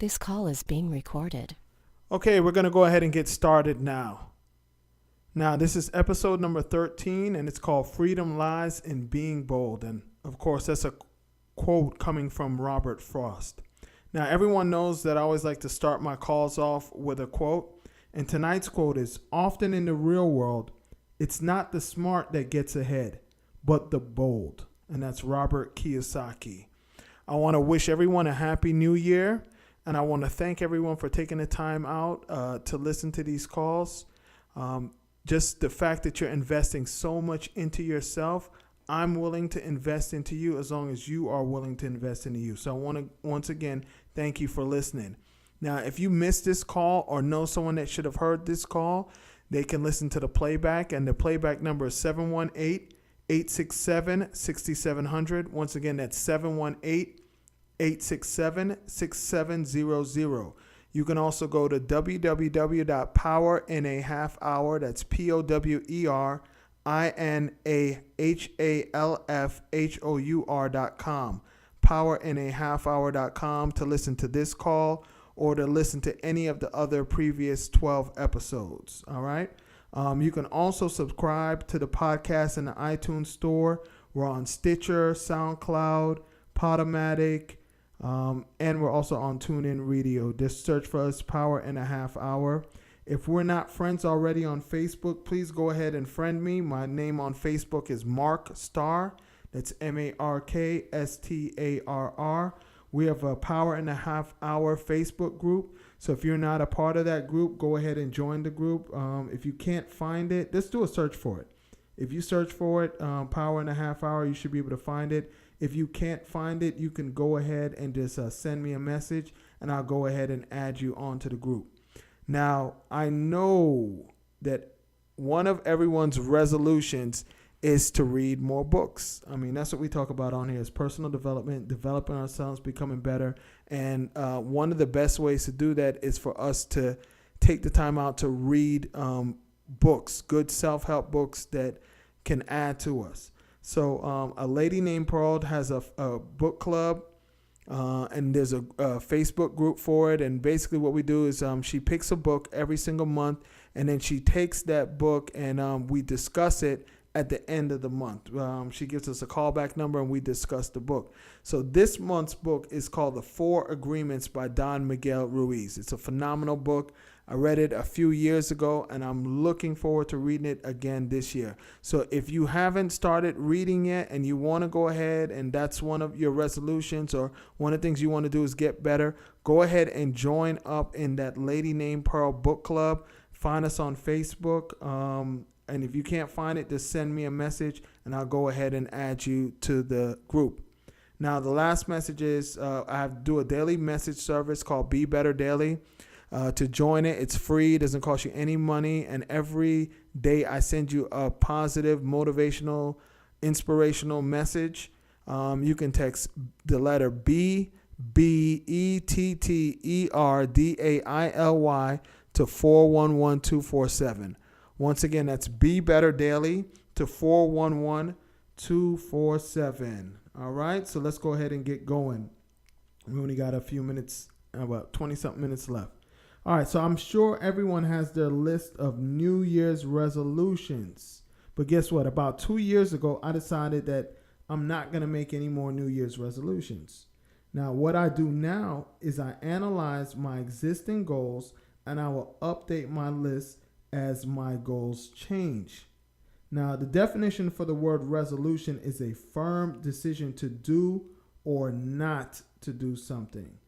This call is being recorded. Okay, we're going to go ahead and get started now. Now, this is episode number 13, and it's called Freedom Lies in Being Bold. And, of course, that's a quote coming from Robert Frost. Now, everyone knows that I always like to start my calls off with a quote. And tonight's quote is, "Often in the real world, it's not the smart that gets ahead, but the bold." And that's Robert Kiyosaki. I want to wish everyone a happy new year. And I want to thank everyone for taking the time out to listen to these calls. Just the fact that you're investing so much into yourself, I'm willing to invest into you as long as you are willing to invest into you. So I want to once again thank you for listening. Now, if you missed this call or know someone that should have heard this call, they can listen to the playback. And the playback number is 718-867-6700. Once again, that's 718-867-6700. You can also go to www.powerinAhalfhour, that's POWERINAHALFHOUR.com, powerinAhalfhour.com to listen to this call or to listen to any of the other previous 12 episodes. All right. You can also subscribe to the podcast in the iTunes store. We're on Stitcher, SoundCloud, Podomatic, and we're also on TuneIn Radio. Just search for us, Power in a Half Hour. If we're not friends already on Facebook, please go ahead and friend me. My name on Facebook is Mark Starr. That's MarkStarr. We have a Power in a Half Hour Facebook group. So if you're not a part of that group, go ahead and join the group. If you can't find it, just do a search for it. If you search for it, Power in a Half Hour, you should be able to find it. If you can't find it, you can go ahead and just send me a message, and I'll go ahead and add you onto the group. Now, I know that one of everyone's resolutions is to read more books. I mean, that's what we talk about on here is personal development, developing ourselves, becoming better. And one of the best ways to do that is for us to take the time out to read books, good self-help books that can add to us. So a lady named Pearl has a book club, and there's a Facebook group for it. And basically what we do is she picks a book every single month, and then she takes that book and we discuss it at the end of the month. She gives us a callback number, and we discuss the book. So this month's book is called The 4 Agreements by Don Miguel Ruiz. It's a phenomenal book. I read it a few years ago, and I'm looking forward to reading it again this year. So if you haven't started reading yet and you want to go ahead and that's one of your resolutions or one of the things you want to do is get better, go ahead and join up in that Lady Named Pearl book club. Find us on Facebook. And if you can't find it, just send me a message, and I'll go ahead and add you to the group. Now, the last message is I do a daily message service called Be Better Daily. To join it, it's free. It doesn't cost you any money. And every day I send you a positive, motivational, inspirational message. You can text the letter B, BETTERDAILY to 411247. Once again, that's Be Better Daily to 411247. All right, so let's go ahead and get going. We only got a few minutes, about 20-something minutes left. All right, so I'm sure everyone has their list of New Year's resolutions. But guess what? About 2 years ago, I decided that I'm not going to make any more New Year's resolutions. Now, what I do now is I analyze my existing goals, and I will update my list as my goals change. Now, the definition for the word resolution is a firm decision to do or not to do something.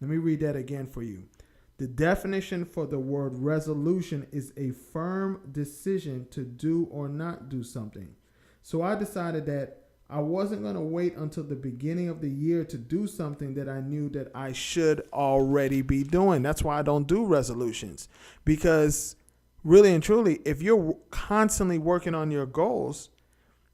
Let me read that again for you. The definition for the word resolution is a firm decision to do or not do something. So I decided that I wasn't going to wait until the beginning of the year to do something that I knew that I should already be doing. That's why I don't do resolutions, because really and truly, if you're constantly working on your goals,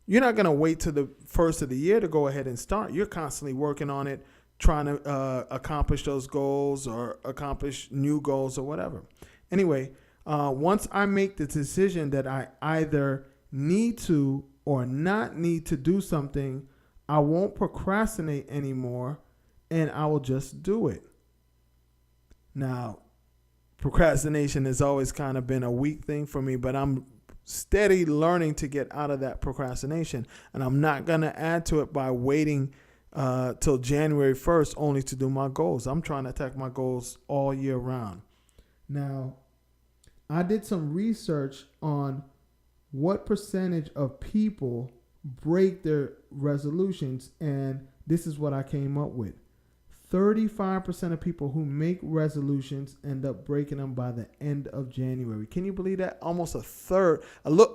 you're not going to wait till the first of the year to go ahead and start. You're constantly working on it, trying to accomplish those goals or accomplish new goals or whatever. Anyway, once I make the decision that I either need to or not need to do something, I won't procrastinate anymore, and I will just do it. Now, procrastination has always kind of been a weak thing for me, but I'm steady learning to get out of that procrastination. And I'm not going to add to it by waiting till January 1st only to do my goals. I'm trying to attack my goals all year round. Now, I did some research on what percentage of people break their resolutions, and this is what I came up with. 35% of people who make resolutions end up breaking them by the end of January. Can you believe that? Almost a third,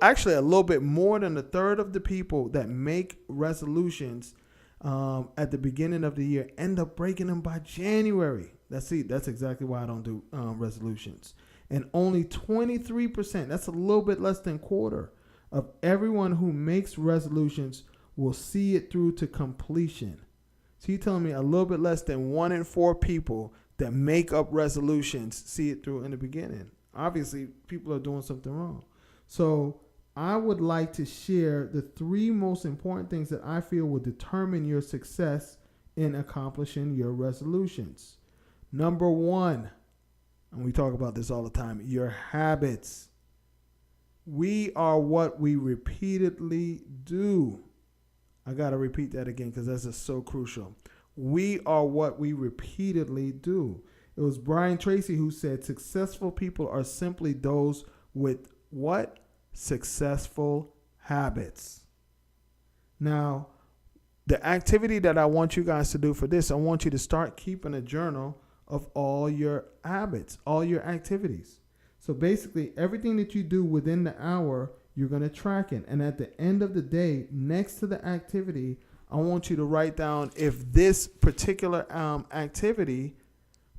actually a little bit more than a third of the people that make resolutions at the beginning of the year end up breaking them by January. That's exactly why I don't do resolutions. And only 23%, that's a little bit less than a quarter, of everyone who makes resolutions will see it through to completion. So you're telling me a little bit less than 1 in 4 people that make up resolutions see it through in the beginning. Obviously, people are doing something wrong. So I would like to share the 3 most important things that I feel will determine your success in accomplishing your resolutions. Number 1, and we talk about this all the time, your habits. We are what we repeatedly do. I got to repeat that again because that's just so crucial. We are what we repeatedly do. It was Brian Tracy who said successful people are simply those with what? Successful habits. Now, the activity that I want you guys to do for this, I want you to start keeping a journal of all your habits, all your activities. So basically, everything that you do within the hour, you're going to track it. And at the end of the day, next to the activity, I want you to write down if this particular activity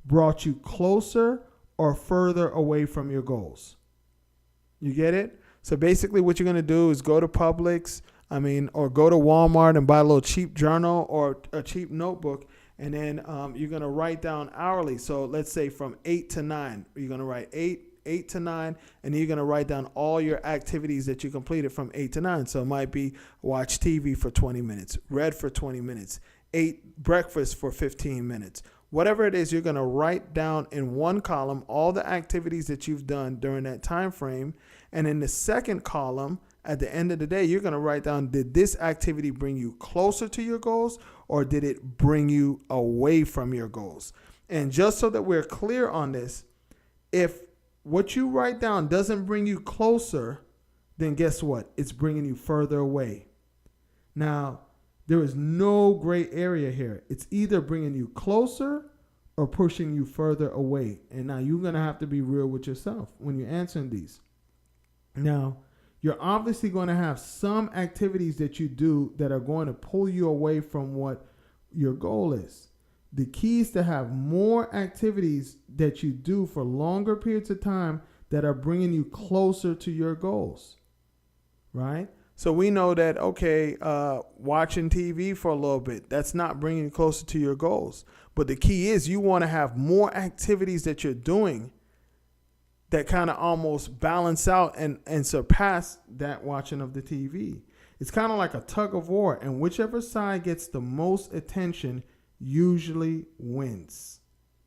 brought you closer or further away from your goals. You get it? So basically what you're going to do is go to Publix, or go to Walmart and buy a little cheap journal or a cheap notebook. And then you're going to write down hourly. So let's say from 8 to 9, you're going to write 8 to 9, and you're going to write down all your activities that you completed from 8 to 9. So it might be watch TV for 20 minutes, read for 20 minutes, ate breakfast for 15 minutes. Whatever it is, you're going to write down in one column all the activities that you've done during that time frame. And in the second column, at the end of the day, you're going to write down, did this activity bring you closer to your goals or did it bring you away from your goals? And just so that we're clear on this, if what you write down doesn't bring you closer, then guess what? It's bringing you further away. Now, there is no gray area here. It's either bringing you closer or pushing you further away. And now you're going to have to be real with yourself when you're answering these. Now, you're obviously going to have some activities that you do that are going to pull you away from what your goal is. The key is to have more activities that you do for longer periods of time that are bringing you closer to your goals, right? So we know that, okay, watching TV for a little bit, that's not bringing you closer to your goals. But the key is you want to have more activities that you're doing that kind of almost balance out and surpass that watching of the TV. It's kind of like a tug of war, and whichever side gets the most attention usually wins.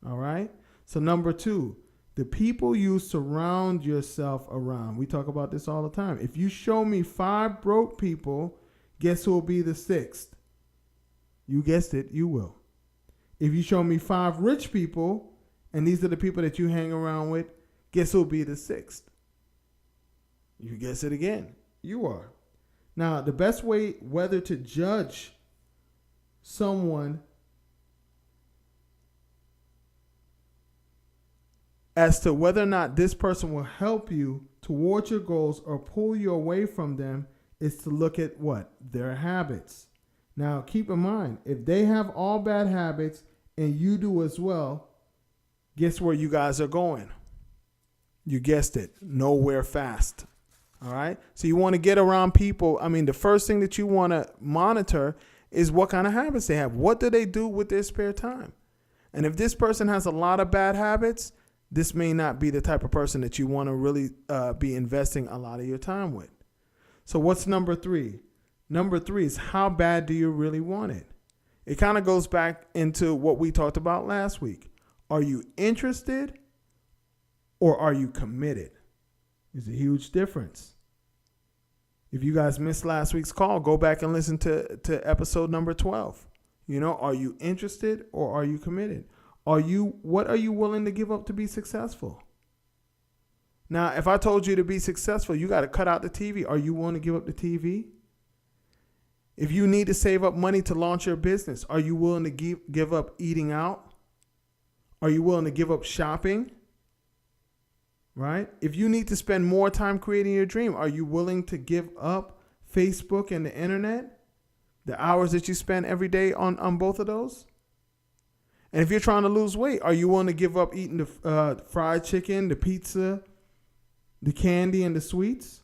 All right? So number 2, the people you surround yourself around. We talk about this all the time. If you show me 5 broke people, guess who will be the 6th? You guessed it, you will. If you show me 5 rich people, and these are the people that you hang around with, guess who will be the 6th? You guess it again. You are. Now, the best way whether to judge someone as to whether or not this person will help you towards your goals or pull you away from them is to look at what? Their habits. Now, keep in mind, if they have all bad habits and you do as well, guess where you guys are going? You guessed it. Nowhere fast. All right. So you want to get around people. The first thing that you want to monitor is what kind of habits they have. What do they do with their spare time? And if this person has a lot of bad habits, this may not be the type of person that you want to really be investing a lot of your time with. So what's number 3? Number 3 is how bad do you really want it? It kind of goes back into what we talked about last week. Are you interested or are you committed? There's a huge difference. If you guys missed last week's call, go back and listen to episode number 12. Are you interested or are you committed? What are you willing to give up to be successful? Now, if I told you to be successful, you got to cut out the TV. Are you willing to give up the TV? If you need to save up money to launch your business, are you willing to give up eating out? Are you willing to give up shopping? Right? If you need to spend more time creating your dream, are you willing to give up Facebook and the internet? The hours that you spend every day on both of those? And if you're trying to lose weight, are you willing to give up eating the fried chicken, the pizza, the candy, and the sweets?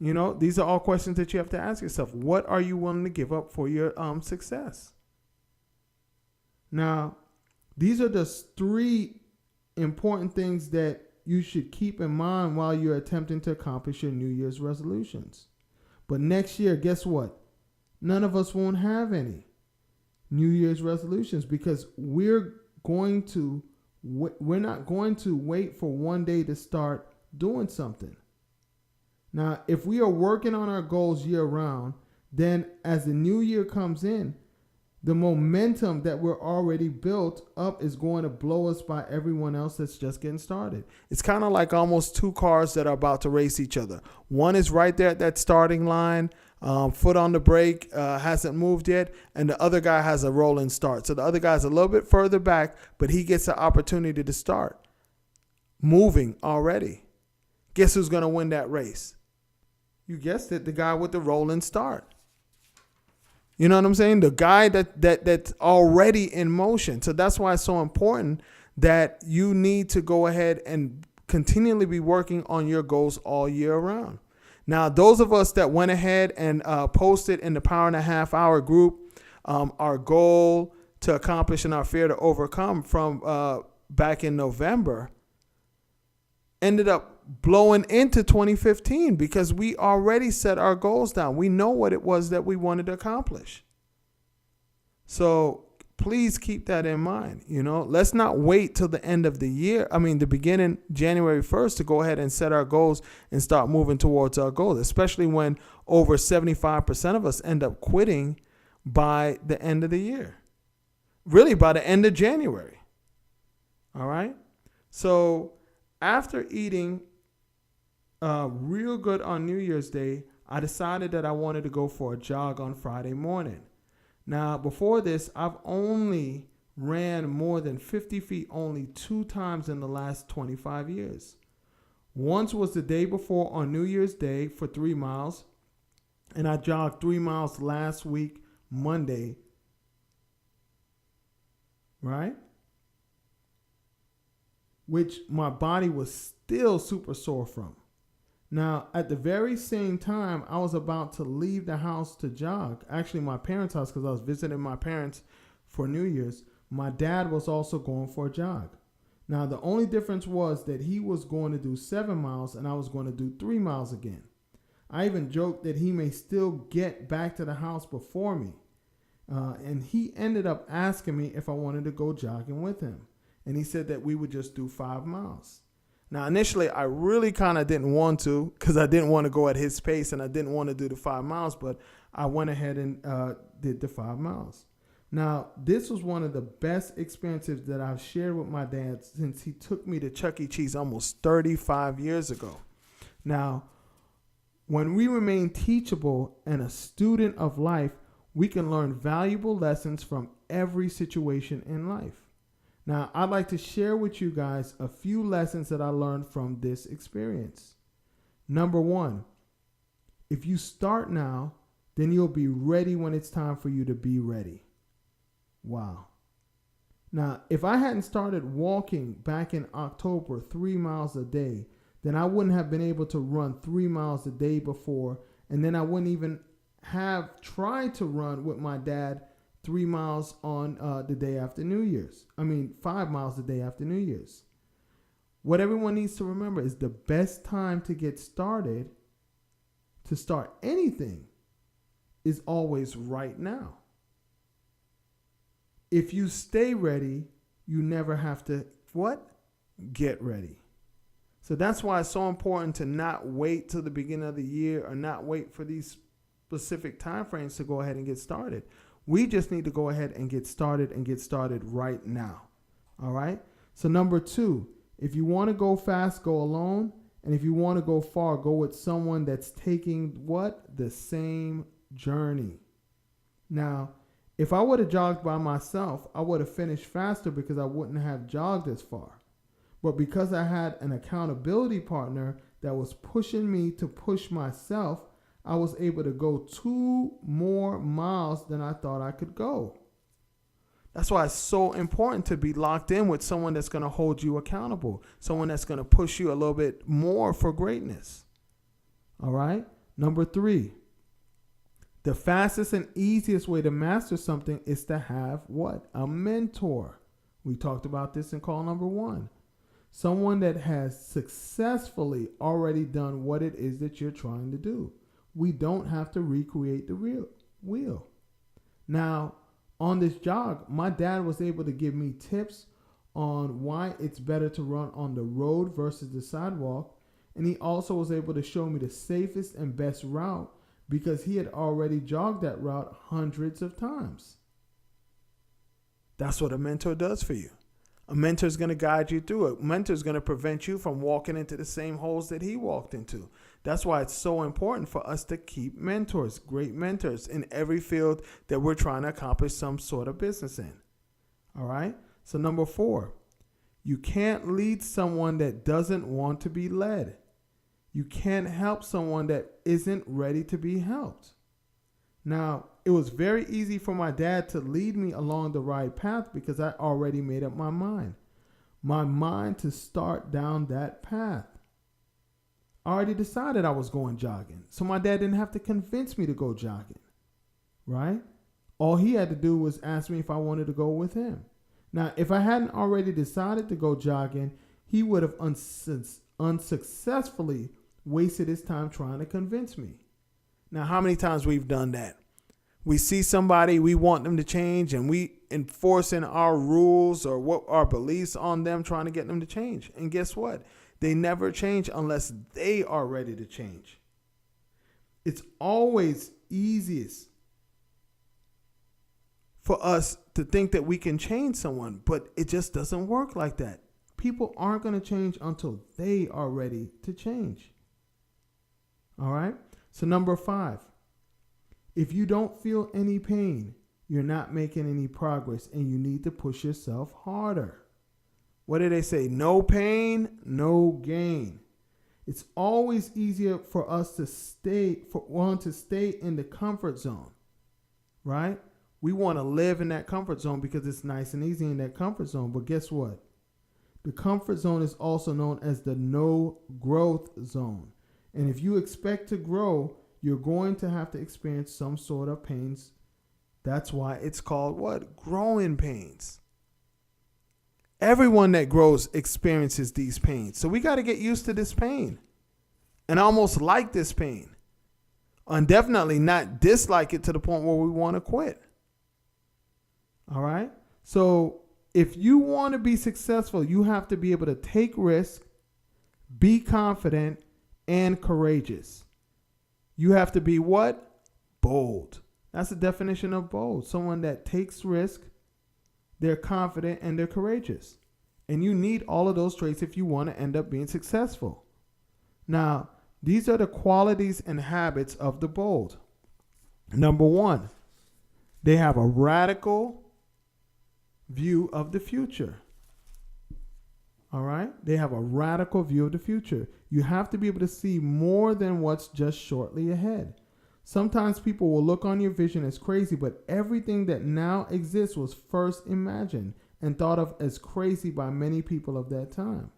These are all questions that you have to ask yourself. What are you willing to give up for your success? Now, these are just 3 important things that you should keep in mind while you're attempting to accomplish your New Year's resolutions. But next year, guess what? None of us won't have any New Year's resolutions because we're not going to wait for one day to start doing something. Now, if we are working on our goals year round, then as the new year comes in, the momentum that we're already built up is going to blow us by everyone else that's just getting started. It's kind of like almost 2 cars that are about to race each other. One is right there at that starting line, foot on the brake, hasn't moved yet, and the other guy has a rolling start. So the other guy's a little bit further back, but he gets the opportunity to start moving already. Guess who's going to win that race? You guessed it, the guy with the rolling start. You know what I'm saying? The guy that's already in motion. So that's why it's so important that you need to go ahead and continually be working on your goals all year round. Now, those of us that went ahead and posted in the Power and a Half Hour group, our goal to accomplish and our fear to overcome from back in November, ended up blowing into 2015 because we already set our goals down. We know what it was that we wanted to accomplish. So please keep that in mind. Let's not wait till the end of the year. The beginning January 1st to go ahead and set our goals and start moving towards our goals, especially when over 75% of us end up quitting by the end of the year. Really by the end of January. All right. So after eating real good on New Year's Day, I decided that I wanted to go for a jog on Friday morning. Now, before this, I've only ran more than 50 feet only 2 times in the last 25 years. Once was the day before on New Year's Day for 3 miles, and I jogged 3 miles last week, Monday, right? Which my body was still super sore from. Now, at the very same time, I was about to leave the house to jog. Actually, my parents' house, because I was visiting my parents for New Year's. My dad was also going for a jog. Now, the only difference was that he was going to do 7 miles and I was going to do 3 miles again. I even joked that he may still get back to the house before me. And he ended up asking me if I wanted to go jogging with him. And he said that we would just do 5 miles. Now, initially, I really kind of didn't want to because I didn't want to go at his pace and I didn't want to do the 5 miles, but I went ahead and did the 5 miles. Now, this was one of the best experiences that I've shared with my dad since he took me to Chuck E. Cheese almost 35 years ago. Now, when we remain teachable and a student of life, we can learn valuable lessons from every situation in life. Now, I'd like to share with you guys a few lessons that I learned from this experience. Number 1, if you start now, then you'll be ready when it's time for you to be ready. Wow. Now, if I hadn't started walking back in October 3 miles a day, then I wouldn't have been able to run 3 miles a day before, and then I wouldn't even have tried to run with my dad 3 miles on the day after New Year's. 5 miles the day after New Year's. What everyone needs to remember is the best time to get started, to start anything, is always right now. if you stay ready, you never have to what? Get ready. So that's why it's so important to not wait till the beginning of the year or not wait for these specific time frames to go ahead and get started. We just need to go ahead and get started right now. All right? So number 2, if you want to go fast, go alone. And if you want to go far, go with someone that's taking what? The same journey. Now, if I would have jogged by myself, I would have finished faster because I wouldn't have jogged as far. But because I had an accountability partner that was pushing me to push myself, I was able to go 2 more miles than I thought I could go. That's why it's so important to be locked in with someone that's going to hold you accountable, someone that's going to push you a little bit more for greatness. All right? Number 3, the fastest and easiest way to master something is to have what? A mentor. We talked about this in call number 1. Someone that has successfully already done what it is that you're trying to do. We don't have to recreate the wheel. Now, on this jog, my dad was able to give me tips on why it's better to run on the road versus the sidewalk. And he also was able to show me the safest and best route because he had already jogged that route hundreds of times. That's what a mentor does for you. A mentor is going to guide you through it. A mentor is going to prevent you from walking into the same holes that he walked into. That's why it's so important for us to keep mentors, great mentors in every field that we're trying to accomplish some sort of business in. All right? So number 4, you can't lead someone that doesn't want to be led. You can't help someone that isn't ready to be helped. Now, it was very easy for my dad to lead me along the right path because I already made up my mind. My mind to start down that path. I already decided I was going jogging. So my dad didn't have to convince me to go jogging. Right? All he had to do was ask me if I wanted to go with him. Now, if I hadn't already decided to go jogging, he would have unsuccessfully wasted his time trying to convince me. Now, how many times we've done that? We see somebody, we want them to change, and we enforcing our rules or what our beliefs on them, trying to get them to change. And guess what? They never change unless they are ready to change. It's always easiest for us to think that we can change someone, but it just doesn't work like that. People aren't going to change until they are ready to change. All right? So number 5, if you don't feel any pain, you're not making any progress and you need to push yourself harder. What do they say? No pain, no gain. It's always easier for us to stay in the comfort zone, right? We want to live in that comfort zone because it's nice and easy in that comfort zone. But guess what? The comfort zone is also known as the no growth zone. And if you expect to grow, you're going to have to experience some sort of pains. That's why it's called what? Growing pains. Everyone that grows experiences these pains. So we got to get used to this pain and almost like this pain. And definitely not dislike it to the point where we want to quit. All right? So if you want to be successful, you have to be able to take risks, be confident, and courageous. You have to be what? Bold. That's the definition of bold. Someone that takes risk, they're confident, and they're courageous. And you need all of those traits if you want to end up being successful. Now, these are the qualities and habits of the bold. Number 1, they have a radical view of the future. All right? They have a radical view of the future. You have to be able to see more than what's just shortly ahead. Sometimes people will look on your vision as crazy, but everything that now exists was first imagined and thought of as crazy by many people of that time.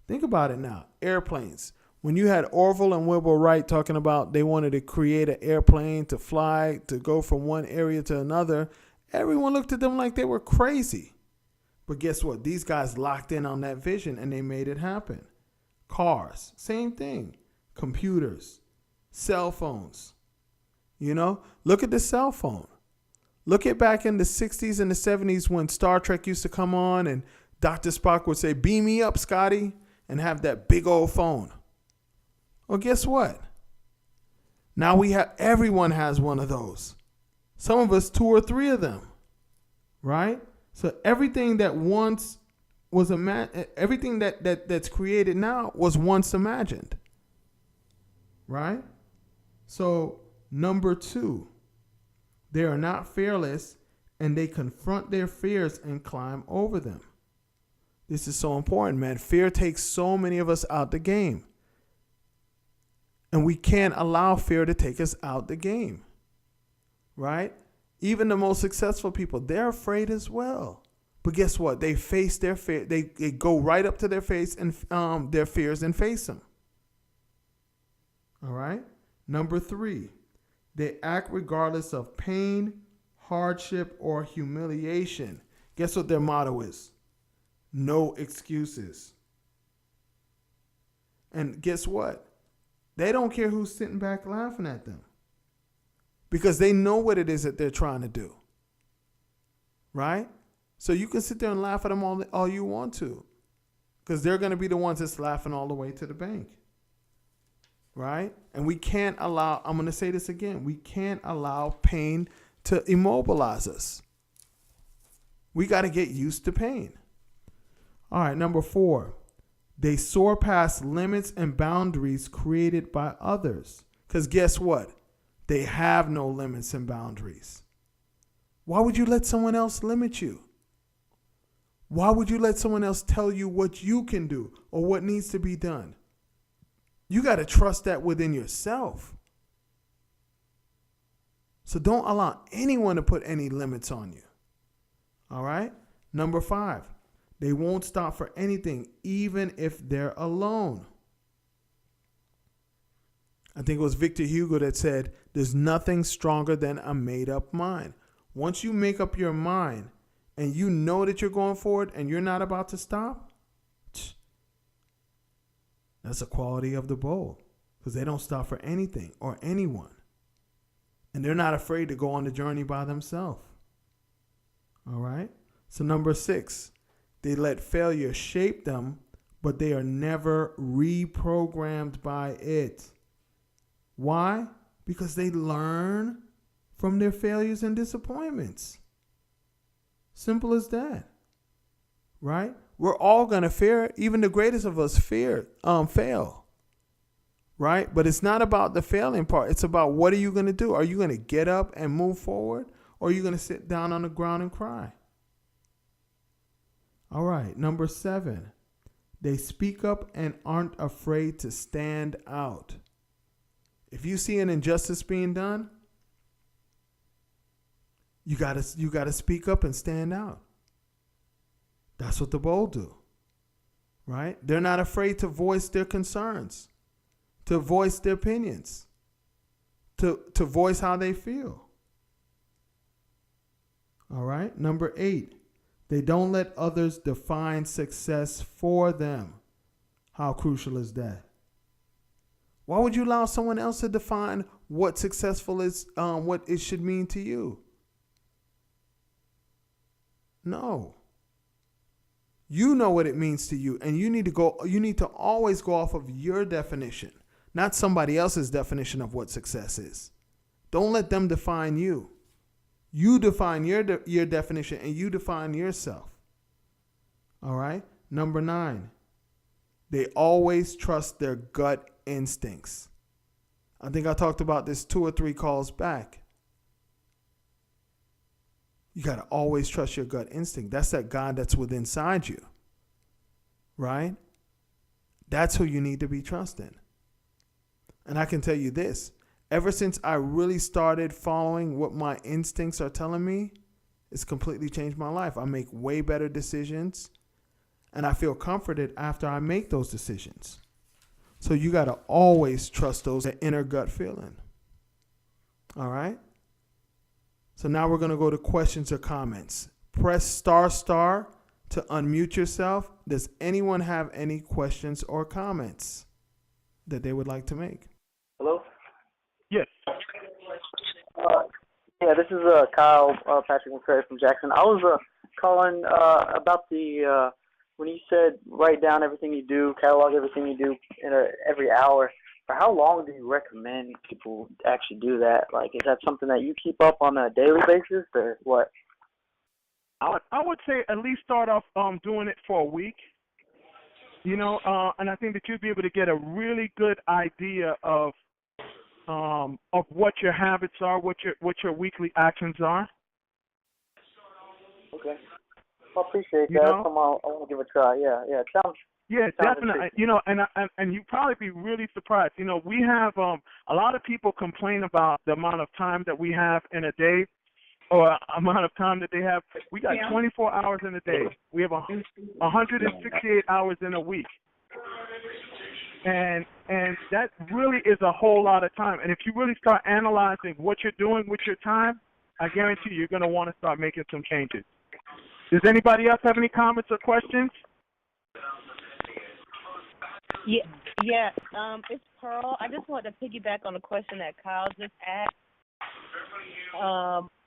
Think about it now. Airplanes. When you had Orville and Wilbur Wright talking about they wanted to create an airplane to fly, to go from one area to another, everyone looked at them like they were crazy. But guess what? These guys locked in on that vision and they made it happen. Cars, same thing. Computers, cell phones. You know, look at the cell phone. Look at back in the 60s and the 70s when Star Trek used to come on and Dr. Spock would say, "Beam me up, Scotty," and have that big old phone. Well, guess what? Now everyone has one of those. Some of us 2 or 3 of them, right? So everything that once was everything that's created now was once imagined, right? So number 2, they are not fearless and they confront their fears and climb over them. This is so important, man. Fear takes so many of us out the game. And we can't allow fear to take us out the game, right? Even the most successful people, they're afraid as well. But guess what? They face their fear. They go right up to their face and their fears and face them. All right. Number 3, they act regardless of pain, hardship, or humiliation. Guess what their motto is? No excuses. And guess what? They don't care who's sitting back laughing at them because they know what it is that they're trying to do, right? So you can sit there and laugh at them all you want to because they're going to be the ones that's laughing all the way to the bank, right? And we can't allow, I'm going to say this again, we can't allow pain to immobilize us. We got to get used to pain. All right, number 4. They soar past limits and boundaries created by others. Because guess what? They have no limits and boundaries. Why would you let someone else limit you? Why would you let someone else tell you what you can do or what needs to be done? You got to trust that within yourself. So don't allow anyone to put any limits on you. All right? Number 5. They won't stop for anything, even if they're alone. I think it was Victor Hugo that said, "There's nothing stronger than a made-up mind." Once you make up your mind and you know that you're going forward and you're not about to stop, that's a quality of the bold because they don't stop for anything or anyone. And they're not afraid to go on the journey by themselves. All right? So number 6. They let failure shape them, but they are never reprogrammed by it. Why? Because they learn from their failures and disappointments. Simple as that. Right? We're all going to fear. Even the greatest of us fail. Right? But it's not about the failing part. It's about what are you going to do? Are you going to get up and move forward? Or are you going to sit down on the ground and cry? All right, number 7, they speak up and aren't afraid to stand out. If you see an injustice being done, you gotta speak up and stand out. That's what the bold do, right? They're not afraid to voice their concerns, to voice their opinions, to voice how they feel. All right, number 8. They don't let others define success for them. How crucial is that? Why would you allow someone else to define what successful is, what it should mean to you? No. You know what it means to you, and you need to always go off of your definition, not somebody else's definition of what success is. Don't let them define you. You define your definition and you define yourself. All right? Number 9, they always trust their gut instincts. I think I talked about this 2 or 3 calls back. You got to always trust your gut instinct. That's that God that's within inside you. Right? That's who you need to be trusting. And I can tell you this. Ever since I really started following what my instincts are telling me, it's completely changed my life. I make way better decisions, and I feel comforted after I make those decisions. So you got to always trust that inner gut feeling. All right? So now we're going to go to questions or comments. Press ** to unmute yourself. Does anyone have any questions or comments that they would like to make? Hello? Yes. Yeah, this is Kyle Patrick McCray from Jackson. I was calling about the when you said write down everything you do, catalog everything you do in every hour. For how long do you recommend people actually do that? Like, is that something that you keep up on a daily basis, or what? I would say at least start off doing it for a week. And I think that you'd be able to get a really good idea of what your habits are, what your weekly actions are. Okay. I appreciate that. You That's know? something I want to give a try. Yeah. Yeah, Sounds definitely. interesting. And you'd probably be really surprised. We have a lot of people complain about the amount of time that we have in a day, or amount of time that they have. We got 24 hours in a day. We have 168 hours in a week. And that really is a whole lot of time. And if you really start analyzing what you're doing with your time, I guarantee you're going to want to start making some changes. Does anybody else have any comments or questions? Yeah. It's Pearl. I just wanted to piggyback on the question that Kyle just asked.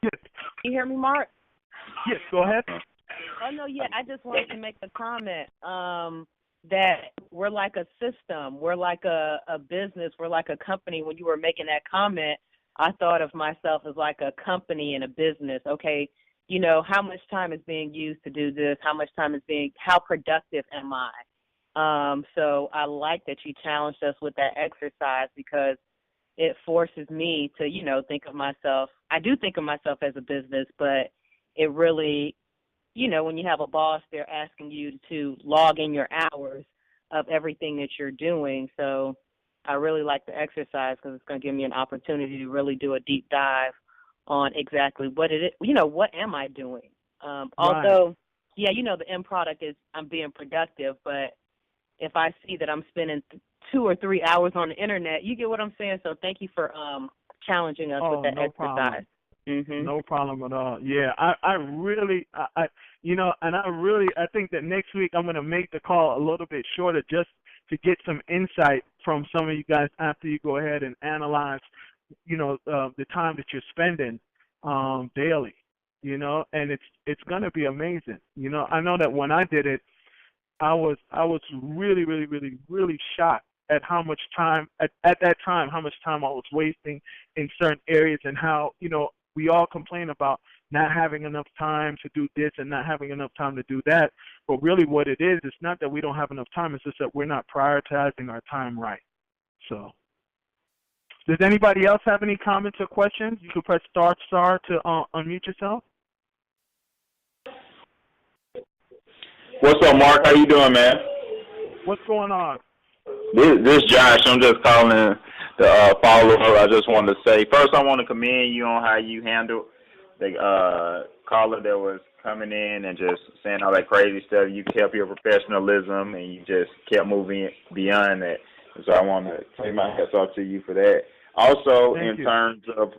Yes. You hear me, Mark? Yes, go ahead. Oh, no, yeah, I just wanted to make a comment that we're like a system. We're like a business. We're like a company. When you were making that comment, I thought of myself as like a company and a business. Okay, how much time is being used to do this? How productive am I? So I like that you challenged us with that exercise because it forces me to, think of myself. I do think of myself as a business, but it really, when you have a boss, they're asking you to log in your hours of everything that you're doing. So I really like the exercise because it's going to give me an opportunity to really do a deep dive on exactly what it is. What am I doing? Although, yeah, the end product is I'm being productive, but if I see that I'm spending 2 or 3 hours on the internet, you get what I'm saying? So thank you for challenging us with that exercise. Mm-hmm. No problem at all. Yeah, I really, I think that next week I'm going to make the call a little bit shorter just to get some insight from some of you guys after you go ahead and analyze, the time that you're spending daily, and it's going to be amazing. I know that when I did it, I was really, really, really, really shocked at how much time at that time, how much time I was wasting in certain areas, and how, we all complain about not having enough time to do this and not having enough time to do that. But really what it is, it's not that we don't have enough time, it's just that we're not prioritizing our time right. So does anybody else have any comments or questions? You can press star to unmute yourself. What's up, Mark? How you doing, man? What's going on? This Josh. I'm just calling to follow up. I just wanted to say, first, I want to commend you on how you handled the caller that was coming in and just saying all that crazy stuff. You kept your professionalism and you just kept moving beyond that. So I want to take my hats off to you for that. Also, in terms of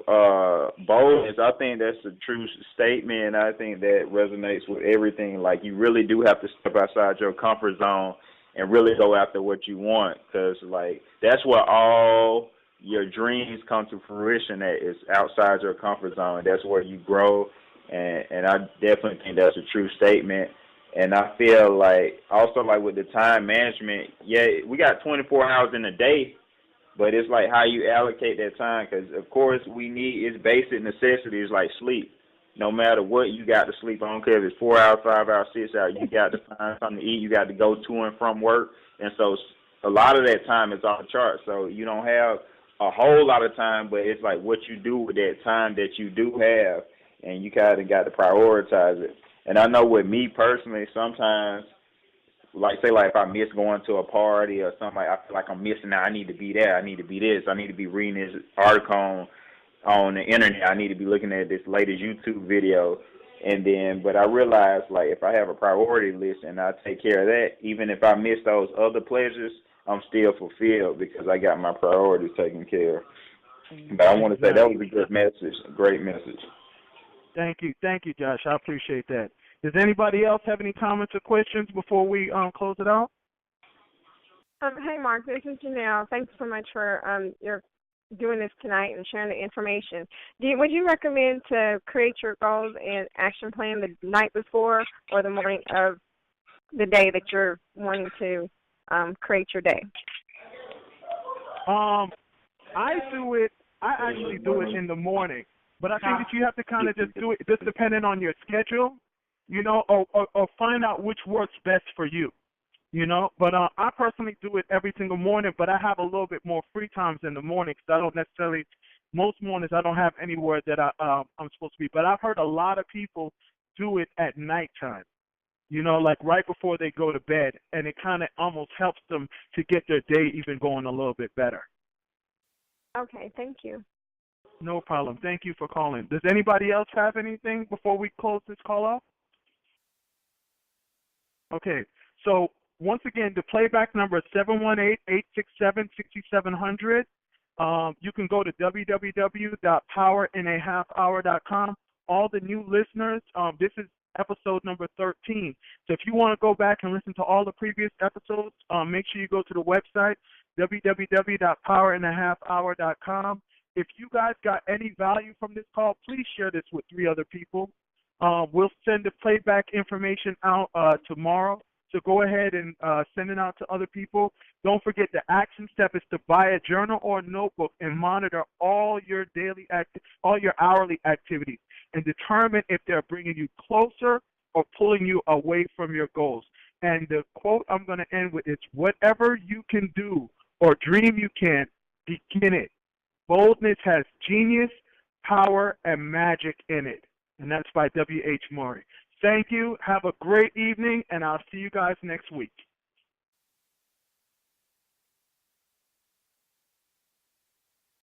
boldness, I think that's a true statement. I think that resonates with everything. Like, you really do have to step outside your comfort zone and really go after what you want, because, like, that's where all your dreams come to fruition at, is outside your comfort zone. That's where you grow, and I definitely think that's a true statement. And I feel like, also, like, with the time management, yeah, we got 24 hours in a day, but it's like how you allocate that time, because, of course, it's basic necessities like sleep. No matter what, you got to sleep. I don't care if it's 4 hours, 5 hours, 6 hours. You got to find something to eat. You got to go to and from work. And so a lot of that time is off the chart. So you don't have a whole lot of time, but it's like what you do with that time that you do have, and you kind of got to prioritize it. And I know with me personally, sometimes, like, say, like, if I miss going to a party or something, I feel like I'm missing out. I need to be there. I need to be this. I need to be reading this article on the internet. I need to be looking at this latest YouTube video. And then, but I realize, like, if I have a priority list and I take care of that, even if I miss those other pleasures, I'm still fulfilled because I got my priorities taken care of. But I want to say that was a good message, a great message. Thank you, Josh. I appreciate that. Does anybody else have any comments or questions before we close it out? Hey, Mark, this is Janelle. Thanks so much for your doing this tonight and sharing the information. Would you recommend to create your goals and action plan the night before or the morning of the day that you're wanting to create your day? I actually do it in the morning, but I think that you have to kind of just do it just depending on your schedule, or find out which works best for you, But I personally do it every single morning, but I have a little bit more free times in the morning because I don't necessarily, most mornings I don't have anywhere that I'm supposed to be. But I've heard a lot of people do it at nighttime, like right before they go to bed, and it kind of almost helps them to get their day even going a little bit better. Okay, thank you. No problem. Thank you for calling. Does anybody else have anything before we close this call off? Okay, so once again, the playback number is 718-867-6700. You can go to www.powerinAhalfhour.com. All the new listeners, this is episode number 13. So if you want to go back and listen to all the previous episodes, make sure you go to the website, www.powerinAhalfhour.com. If you guys got any value from this call, please share this with 3 other people. We'll send the playback information out tomorrow. So go ahead and send it out to other people. Don't forget the action step is to buy a journal or a notebook and monitor all your all your hourly activities and determine if they're bringing you closer or pulling you away from your goals. And the quote I'm going to end with is, whatever you can do or dream you can, begin it. Boldness has genius, power, and magic in it. And that's by W.H. Murray. Thank you. Have a great evening, and I'll see you guys next week.